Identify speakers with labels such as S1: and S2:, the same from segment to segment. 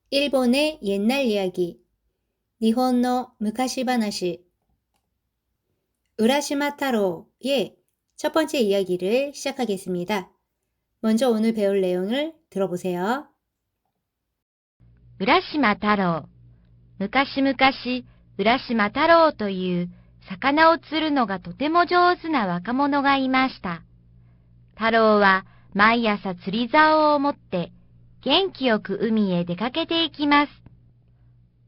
S1: 일본의 옛날 이야기, 니혼노 무카시바나시, 우라시마 타로의 첫 번째 이야기를 시작하겠습니다. 먼저 오늘 배울 내용을 들어보세요.
S2: 浦島太郎。昔々、浦島太郎という魚を釣るのがとても上手な若者がいました。太郎は毎朝釣り竿を持って元気よく海へ出かけていきます。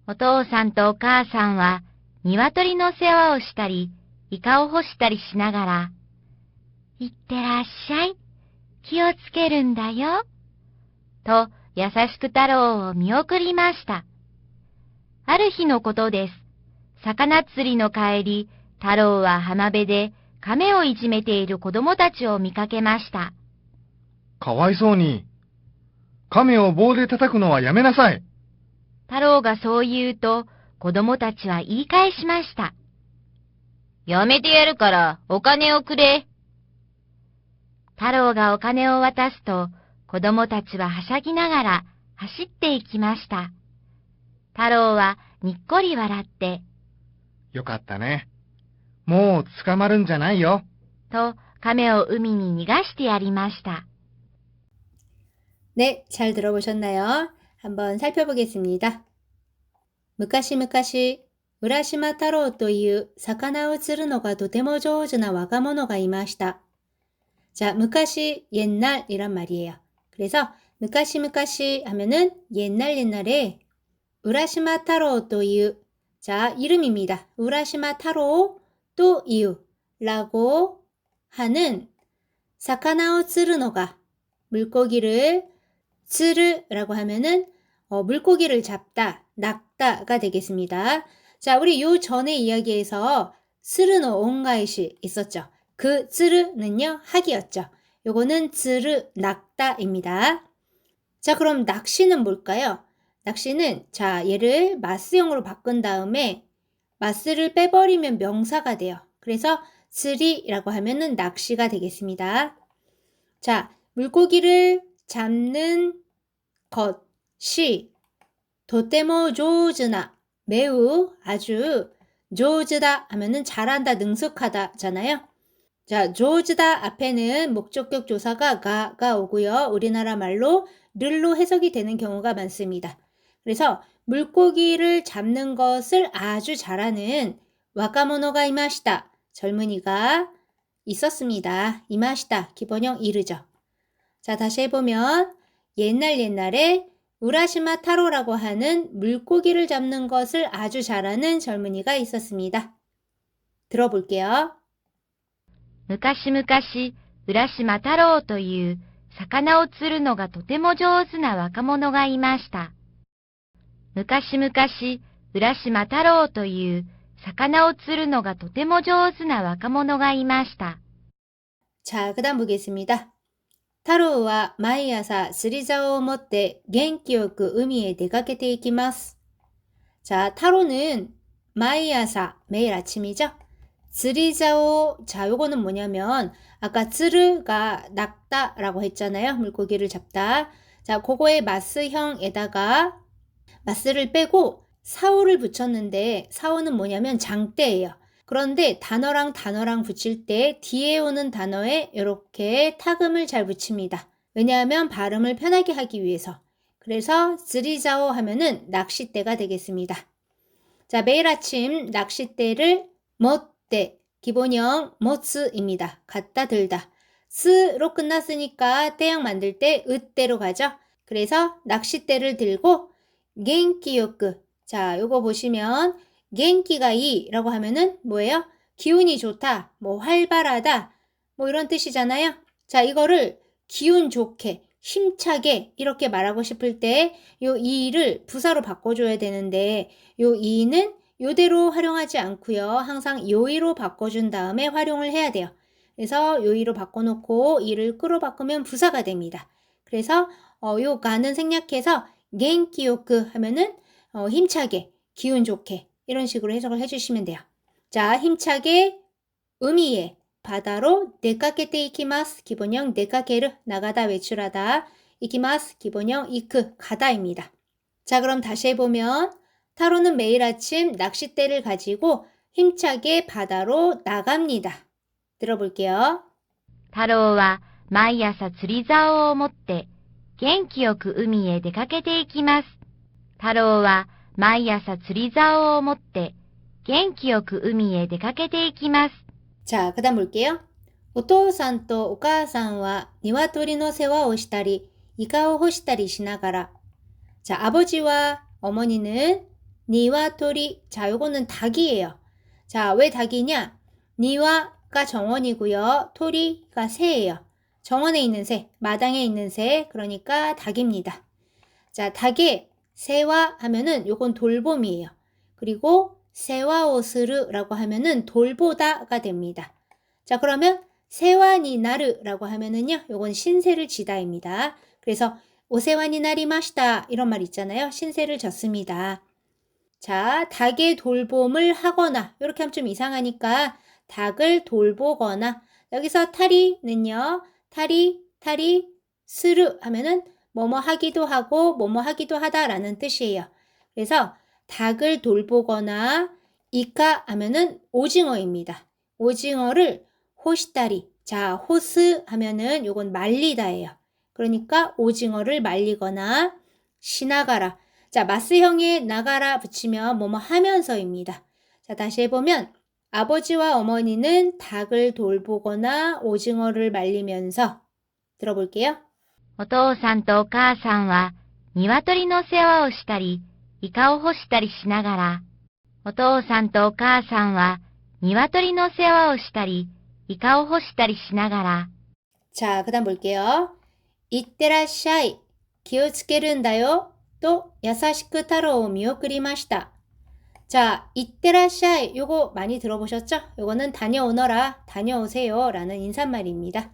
S2: お父さんとお母さんは鶏の世話をしたり、イカを干したりしながら、いってらっしゃい、気をつけるんだよ、と優しく太郎を見送りました。ある日のことです。魚釣りの帰り、太郎は浜辺で亀をいじめている子供たちを見かけました。
S3: かわいそうに。亀を棒で叩くのはやめなさい。
S2: 太郎がそう言うと、子供たちは言い返しました。やめてやるからお金をくれ。太郎がお金を渡すと、子供たちははしゃぎながら走っていきました。太郎はにっこり笑って、
S3: よかったね。もう捕まるんじゃないよ。
S2: と亀を海に逃がしてやりました。
S1: 네, 잘 들어보셨나요? 한번 살펴보겠습니다. 昔々、浦島太郎という魚を釣るのがとても上手な若者がいました. 자, 昔, 옛날이란 말이에요. 그래서 昔々 하면은 옛날에 우라시마 타로 또 이유. 자, 이름입니다. 우라시마 타로 또 이유라고 하는 사카나오 츠르노가 물고기를 츠르라고 하면은 물고기를 잡다, 낚다가 되겠습니다. 자, 우리 요 전에 이야기에서 스르노 온가이시 있었죠. 그 츠르는요, 학이었죠. 요거는 츠르, 낚다입니다. 자, 그럼 낚시는 뭘까요? 낚시는, 자, 얘를 마스형으로 바꾼 다음에 마스를 빼버리면 명사가 돼요. 그래서 츠리라고 하면은 낚시가 되겠습니다. 자, 물고기를 잡는 것이 도테모 조즈나, 매우, 아주, 조즈다 하면은 잘한다, 능숙하다잖아요. 자, 조즈다 앞에는 목적격 조사가 가가 오고요. 우리나라 말로 르로 해석이 되는 경우가 많습니다. 그래서 물고기를 잡는 것을 아주 잘하는 와카모노가 이마시다. 젊은이가 있었습니다. 이마시다. 기본형 이르죠. 자, 다시 해보면 옛날에 우라시마 타로라고 하는 물고기를 잡는 것을 아주 잘하는 젊은이가 있었습니다. 들어볼게요.
S2: 昔々、浦島太郎という魚を釣るのがとても上手な若者がいました。昔々、浦島太郎という魚を釣るのがとても上手な若者がいました。
S1: 자, 그 다음 보겠습니다. 타로와毎朝 釣り竿を持って元気よく海へ出かけていきます. 자, 타로는 毎朝 매일 아침이죠. 釣り竿, 자, 요거는 뭐냐면 아까 츠르가 낚다라고 했잖아요. 물고기를 잡다. 자, 그거의 마스형에다가 마스를 빼고 사오를 붙였는데 사오는 뭐냐면 장대예요. 그런데 단어랑 붙일 때 뒤에 오는 단어에 이렇게 타금을 잘 붙입니다. 왜냐하면 발음을 편하게 하기 위해서. 그래서 즈리자오 하면은 낚싯대가 되겠습니다. 자, 매일 아침 낚싯대를 못대, 기본형 모츠입니다. 갖다 들다. 스로 끝났으니까 때형 만들 때 으대로 가죠. 그래서 낚싯대를 들고 겐키요크. 자, 요거 보시면 겐키가 이라고 하면은 뭐예요? 기운이 좋다, 뭐 활발하다, 뭐 이런 뜻이잖아요. 자, 이거를 기운 좋게, 힘차게 이렇게 말하고 싶을 때 요 이를 부사로 바꿔줘야 되는데 요 이는 요대로 활용하지 않고요. 항상 요이로 바꿔준 다음에 활용을 해야 돼요. 그래서 요이로 바꿔놓고 이를 끄로 바꾸면 부사가 됩니다. 그래서 요 가는 생략해서 겐키요크 하면은 힘차게, 기운 좋게 이런 식으로 해석을 해주시면 돼요. 자, 힘차게 의미에 바다로 네카케테 이키마스 기본형 네카케르 나가다 외출하다 이키마스 기본형 이크 가다입니다. 자, 그럼 다시 해보면 타로는 매일 아침 낚싯대를 가지고 힘차게 바다로 나갑니다. 들어볼게요.
S2: 太郎は毎朝釣り竿を持って元気よく海へ出かけていきます。太郎は毎朝釣り竿を持って元気よく海へ出かけていきます。
S1: 자, 그 다음 볼게요. お父さんとお母さんは鶏の世話をしたりイカを干したりしながら자, 아버지와 어머니는 니와토리. 자, 요거는 닭이에요. 자, 왜 닭이냐? 니와가 정원이고요. 토리가 새예요. 정원에 있는 새, 마당에 있는 새, 그러니까 닭입니다. 자, 닭의 세와 하면은 요건 돌봄이에요. 그리고 세와오스르라고 하면은 돌보다가 됩니다. 자, 그러면 세와니나르라고 하면은요, 요건 신세를 지다입니다. 그래서 오세와니 나리마시다 이런 말 있잖아요. 신세를 졌습니다. 자, 닭의 돌봄을 하거나 이렇게 하면 좀 이상하니까 닭을 돌보거나 여기서 타리는요. 타리 스르 하면은 뭐뭐 하기도 하고 뭐뭐 하기도 하다라는 뜻이에요. 그래서 닭을 돌보거나 이카 하면은 오징어입니다. 오징어를 호시다리. 자, 호스 하면은 요건 말리다예요. 그러니까 오징어를 말리거나 시나가라. 자, 마스형에 나가라 붙이면 뭐뭐 하면서입니다. 자, 다시 해보면 아버지와 어머니는 닭을 돌보거나 오징어를 말리면서 들어볼게요.
S2: お父さんとお母さんは鶏の世話をしたり、イカを干したりしながら、お父さんとお母さんは鶏の世話をしたり、イカを干したりしながら。
S1: 자, 그 다음 볼게요. 이때라샤이, 기어츠케른다요. 또 야사시크 타로 미오크리마시다. 자, 이때라샤이 요거 많이 들어보셨죠? 요거는 다녀오너라, 다녀오세요 라는 인사말입니다.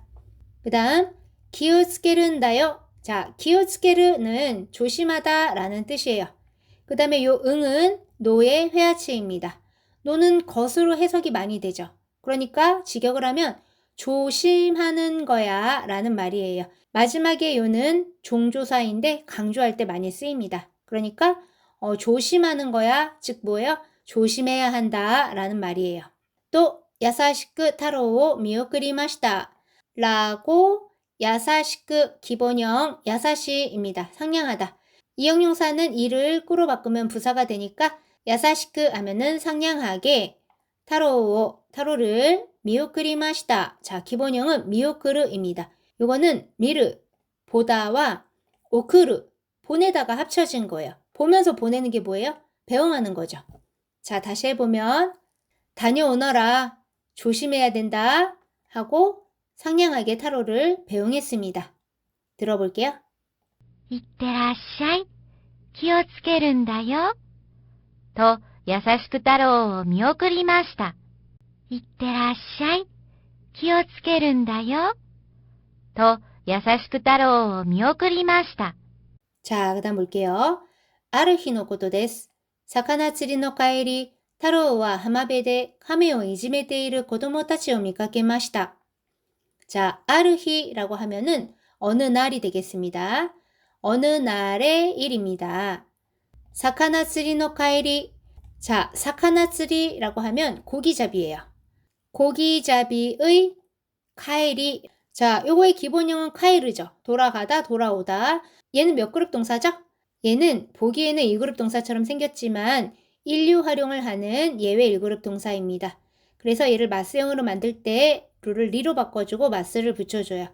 S1: 그 다음 기어츠케른다요. 자, 기어츠케르는 조심하다 라는 뜻이에요. 그 다음에 요 응은 노의 회화체입니다. 노는 것으로 해석이 많이 되죠. 그러니까 직역을 하면 조심하는 거야 라는 말이에요. 마지막에 요는 종조사인데 강조할 때 많이 쓰입니다. 그러니까 조심하는 거야, 즉 뭐예요? 조심해야 한다 라는 말이에요. 또 야사시크 타로오 미오크리마시다 라고 야사시크 기본형 야사시입니다. 상냥하다. 이형용사는 이를 꾸로 바꾸면 부사가 되니까 야사시크 하면은 상냥하게 타로를 미오크리마시다. 자, 기본형은 미오크르입니다. 요거는 미르, 보다와 오크르, 보내다가 합쳐진 거예요. 보면서 보내는 게 뭐예요? 배웅하는 거죠. 자, 다시 해보면 다녀오너라, 조심해야 된다 하고 상냥하게 타로를 배웅했습니다. 들어볼게요.
S2: いってらっしゃい。気をつけるんだよ。と優しく太郎を見送りました。いってらっしゃい。気をつけるんだよ。と優しく太郎を見送りました。
S1: 자, 그 다음 볼게요. 아르히의ことです。魚釣りの帰り、太郎は浜辺で亀をいじめている子供たちを見かけました。 자, 아르히라고 하면은 어느 날이 되겠습니다. 어느 날의 일입니다. 사카나츠리노 카에리. 자, 사카나츠리라고 하면 고기잡이예요. 고기잡이의 카에리. 자, 요거의 기본형은 카에르죠. 돌아가다, 돌아오다. 얘는 몇 그룹 동사죠? 얘는 보기에는 2그룹 동사처럼 생겼지만 인류 활용을 하는 예외 1그룹 동사입니다. 그래서 얘를 마스형으로 만들 때 루를 리로 바꿔주고 마스를 붙여줘요.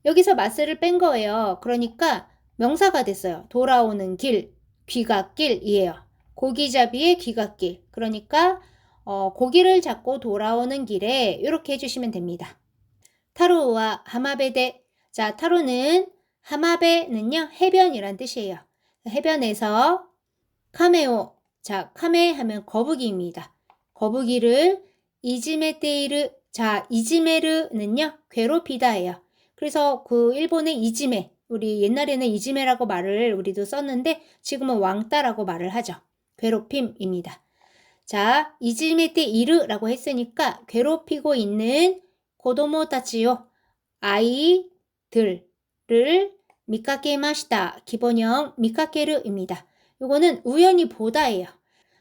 S1: 여기서 마스를 뺀 거예요. 그러니까 명사가 됐어요. 돌아오는 길, 귀갓길이에요. 고기잡이의 귀갓길. 그러니까 고기를 잡고 돌아오는 길에 이렇게 해주시면 됩니다. 타로와 하마베데. 자, 타로는 하마베는요 해변이란 뜻이에요. 해변에서 카메오. 자, 카메 하면 거북이입니다. 거북이를 이지메테이르. 자, 이지메르는요 괴롭히다예요. 그래서 그 일본의 이지메, 우리 옛날에는 이지메라고 말을 우리도 썼는데 지금은 왕따라고 말을 하죠. 괴롭힘입니다. 자, 이지메테 이르라고 했으니까 괴롭히고 있는 고도모타치요, 아이들을 미카케마시다. 기본형 미카케르입니다. 요거는 우연히 보다예요.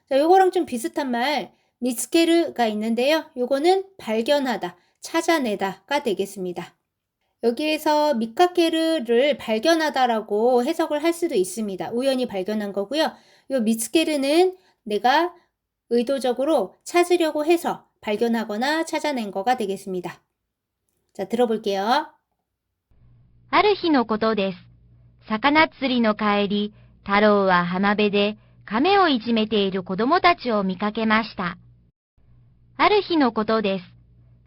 S1: 자, 요거랑 좀 비슷한 말 미츠케르가 있는데요. 요거는 발견하다, 찾아내다가 되겠습니다. 여기에서 미카케르를 발견하다라고 해석을 할 수도 있습니다. 우연히 발견한 거고요. 요 미츠케르는 내가 의도적으로 찾으려고 해서 발견하거나 찾아낸 거가 되겠습니다. 자, 들어볼게요.
S2: ある日のことです。魚釣りの帰り、太郎は浜辺で亀をいじめている子供たちを見かけました。ある日のことです。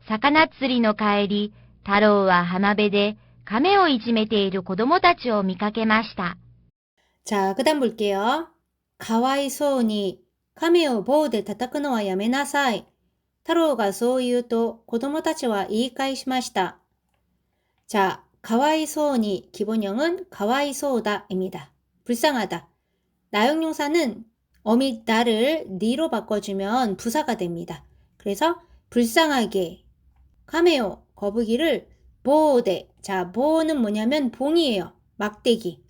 S2: 魚釣りの帰り、太郎は浜辺で亀をいじめている子供たちを見かけました。
S1: 자, 그 다음 볼게요. かわいそうに亀を棒で叩くのはやめなさい。太郎がそう言うと子供たちは言い返しました。 자, かわいそうに 기본형은 かわいそうだ입니다. 불쌍하다. 나용용사는 어미 나를 니로 바꿔주면 부사가 됩니다. 그래서 불쌍하게 카메오 거북이를 보대. 자, 보는 뭐냐면 봉이에요. 막대기.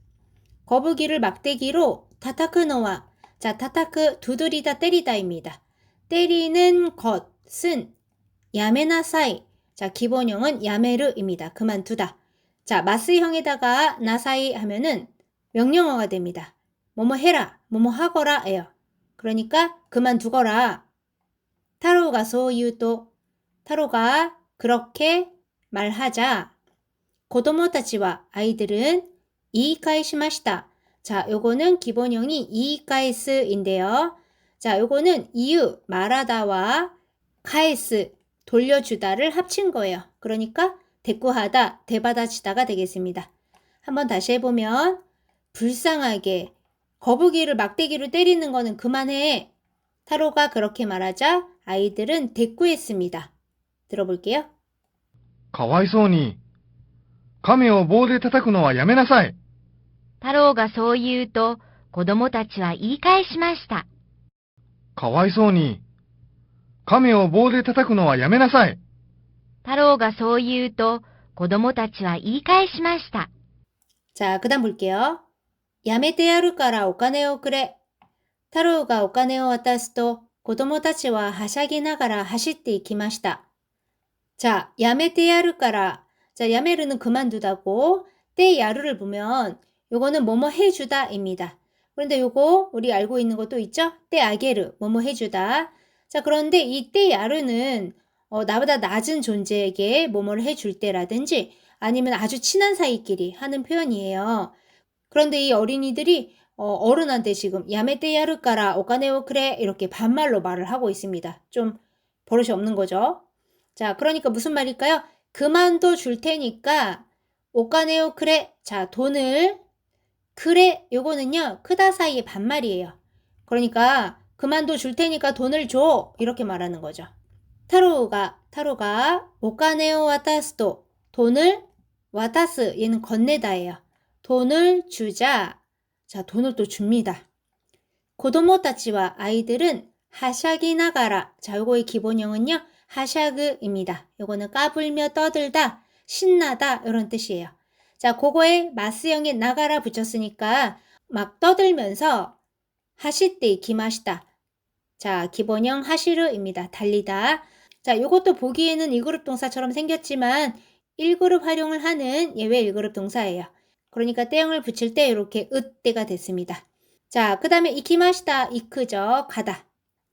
S1: 거북이를 막대기로 타타크노와 자, 타타크 두드리다 때리다입니다. 때리는 것은 야메나사이. 자, 기본형은 야메르입니다. 그만두다. 자, 마스형에다가 나사이 하면은 명령어가 됩니다. 뭐뭐 해라, 뭐뭐 하거라예요. 그러니까 그만두거라. 타로가 소유도 타로가 그렇게 말하자. 고도모타치와 아이들은 이이카이시마시다. 자, 요거는 기본형이 이이카이스인데요. 자, 요거는 이유 말하다와 카이스 돌려주다를 합친 거예요. 그러니까 대꾸하다, 대받아치다가 되겠습니다. 한번 다시 해보면 불쌍하게 거북이를 막대기로 때리는 거는 그만해. 타로가 그렇게 말하자 아이들은 대꾸했습니다. 들어볼게요.
S3: かわいそうに。亀を棒で叩くのはやめなさい。
S2: 太郎がそう言うと子供たちは言い返しました。
S3: かわいそうに。亀を棒で叩くのはやめなさい。
S2: 太郎がそう言うと子供たちは言い返しました。
S1: 자, 그 다음 볼게요. やめてやるからお金をくれ。太郎がお金を渡すと子供たちははしゃぎながら走っていきました。 자, やめてやるから. 자, 야메르는 그만두다고 때 야루를 보면 요거는 뭐뭐 해주다입니다. 그런데 요거 우리 알고 있는 것도 있죠? 때 아게르, 뭐뭐 해주다. 자, 그런데 이 때 야루는 나보다 낮은 존재에게 뭐뭐를 해줄 때라든지 아니면 아주 친한 사이끼리 하는 표현이에요. 그런데 이 어린이들이 어른한테 지금 야메테 야르까라 오카네오 그래 이렇게 반말로 말을 하고 있습니다. 좀 버릇이 없는 거죠. 자, 그러니까 무슨 말일까요? 그만둬 줄 테니까 오카네오 그래. 자, 돈을 그래 요거는요 크다 사이의 반말이에요. 그러니까 그만둬 줄 테니까 돈을 줘 이렇게 말하는 거죠. 타로가 오카네오 와타스도 돈을 와타스 얘는 건네다예요. 돈을 주자. 자, 돈을 또 줍니다. 고도모타치와 아이들은 하샤기 나가라. 자, 요거의 기본형은요 하샤그입니다. 요거는 까불며 떠들다, 신나다 이런 뜻이에요. 자, 그거에 마스형에 나가라 붙였으니까 막 떠들면서 하시때 기마시다. 자, 기본형 하시르입니다. 달리다. 자, 요것도 보기에는 1그룹 동사처럼 생겼지만 1그룹 활용을 하는 예외 1그룹 동사예요. 그러니까 때형을 붙일 때 이렇게 으때가 됐습니다. 자, 그 다음에 이키마시다, 이크죠. 가다.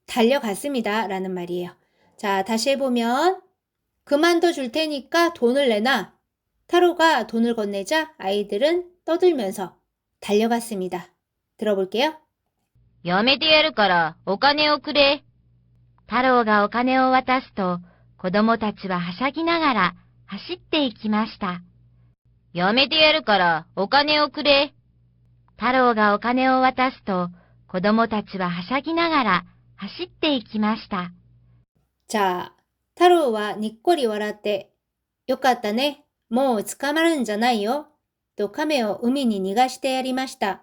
S1: 달려갔습니다. 라는 말이에요. 자, 다시 해보면 그만둬 줄 테니까 돈을 내놔. 타로가 돈을 건네자 아이들은 떠들면서 달려갔습니다. 들어볼게요.
S2: やめてやるからお金をくれ。太郎がお金を渡すと子供たちははしゃぎながら走っていきました。やめてやるからお金をくれ。太郎がお金を渡すと子供たちははしゃぎながら走っていきました。
S1: 자, 타로와 니꼬리 와라떼. よかったね。もう捕まるんじゃないよ。と亀を海に逃がしてやりました。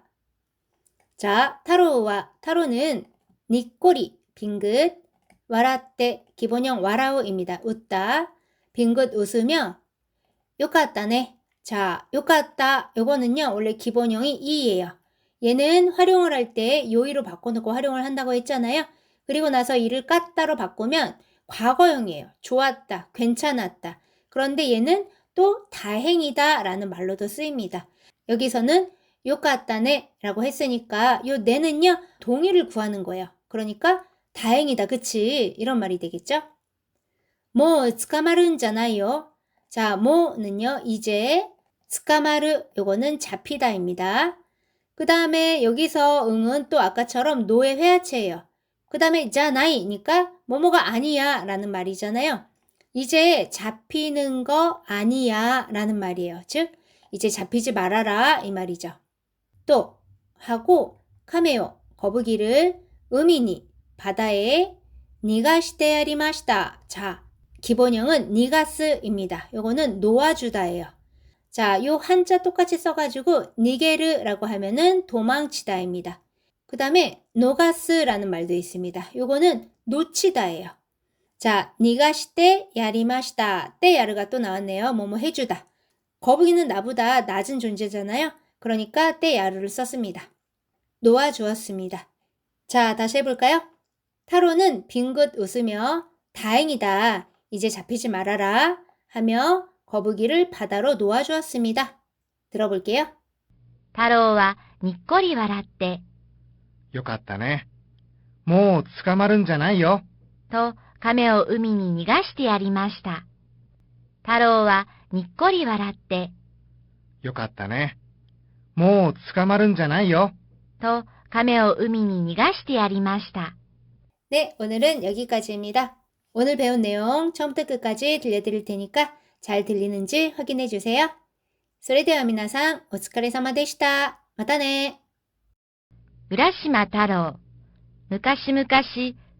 S1: 자, 타로는 니꼬리, 빙긋, 와라떼, 기본형 와라우입니다. 웃다, 빙긋 웃으며, よかったね. 자, よかった. 요거는요, 원래 기본형이 이예요. 얘는 활용을 할 때 요의로 바꿔놓고 활용을 한다고 했잖아요. 그리고 나서 이를 깠다로 바꾸면 과거형이에요. 좋았다, 괜찮았다. 그런데 얘는 또 다행이다 라는 말로도 쓰입니다. 여기서는 요까따네 라고 했으니까 요 네는요 동의를 구하는 거예요. 그러니까 다행이다, 그치? 이런 말이 되겠죠? 뭐 츠카마른잖아요. 자, 뭐는요 이제 츠카마르 요거는 잡히다입니다. 그 다음에 여기서 응은 또 아까처럼 노의 회화체예요. 그 다음에 자나이니까 뭐뭐가 아니야 라는 말이잖아요. 이제 잡히는 거 아니야 라는 말이에요. 즉 이제 잡히지 말아라 이 말이죠. 또 하고 카메오 거북이를 음이니 바다에 니가시테 야리마시다. 자, 기본형은 니가스입니다. 요거는 놓아주다예요. 자, 요 한자 똑같이 써가지고 니게르라고 하면은 도망치다입니다. 그 다음에 노가스라는 말도 있습니다. 요거는 놓치다예요. 자, 니가시테 야리마시다. 때 야르가 또 나왔네요. 뭐뭐 해주다. 거북이는 나보다 낮은 존재잖아요. 그러니까 때 야르를 썼습니다. 놓아주었습니다. 자, 다시 해볼까요? 타로는 빙긋 웃으며 다행이다. 이제 잡히지 말아라 하며 거북이를 바다로 놓아주었습니다. 들어볼게요.
S2: 太郎はにっこり笑って、
S3: よかったね。もう捕まるんじゃないよ。
S2: と亀を海に逃がしてやりました。太郎はにっこり笑って、
S3: よかったね。もう捕まるんじゃないよ。
S2: と亀を海に逃がしてやりました。
S1: 네, 오늘은 여기까지입니다. 오늘 배운 내용 처음부터 끝까지 들려드릴 테니까 잘 들리는지 확인해 주세요. それでは皆さん、お疲れ様でした。またね。
S2: 浦島太郎。昔々、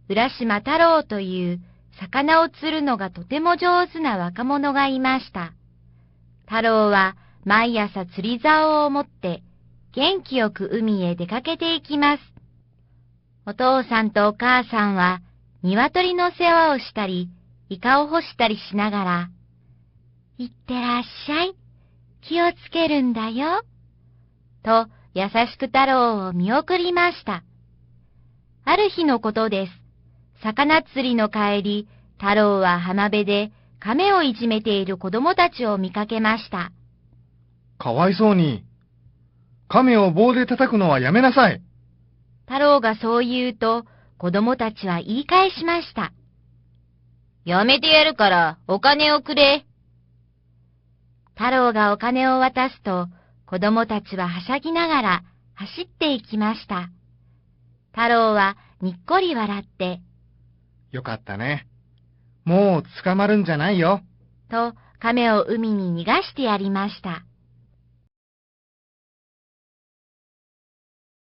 S2: 浦島太郎という魚を釣るのがとても上手な若者がいました。太郎は毎朝釣り竿を持って元気よく海へ出かけていきます。お父さんとお母さんは鶏の世話をしたり、イカを干したりしながら、いってらっしゃい、気をつけるんだよ、と優しく太郎を見送りました。ある日のことです。魚釣りの帰り、太郎は浜辺で亀をいじめている子供たちを見かけました。
S3: かわいそうに。亀を棒で叩くのはやめなさい。
S2: 太郎がそう言うと、子供たちは言い返しました。やめてやるからお金をくれ。太郎がお金を渡すと、子供たちははしゃぎながら走っていきました。太郎はにっこり笑って、
S3: よかったね。もう捕まるんじゃないよ。
S2: と亀を海に逃がしてやりました。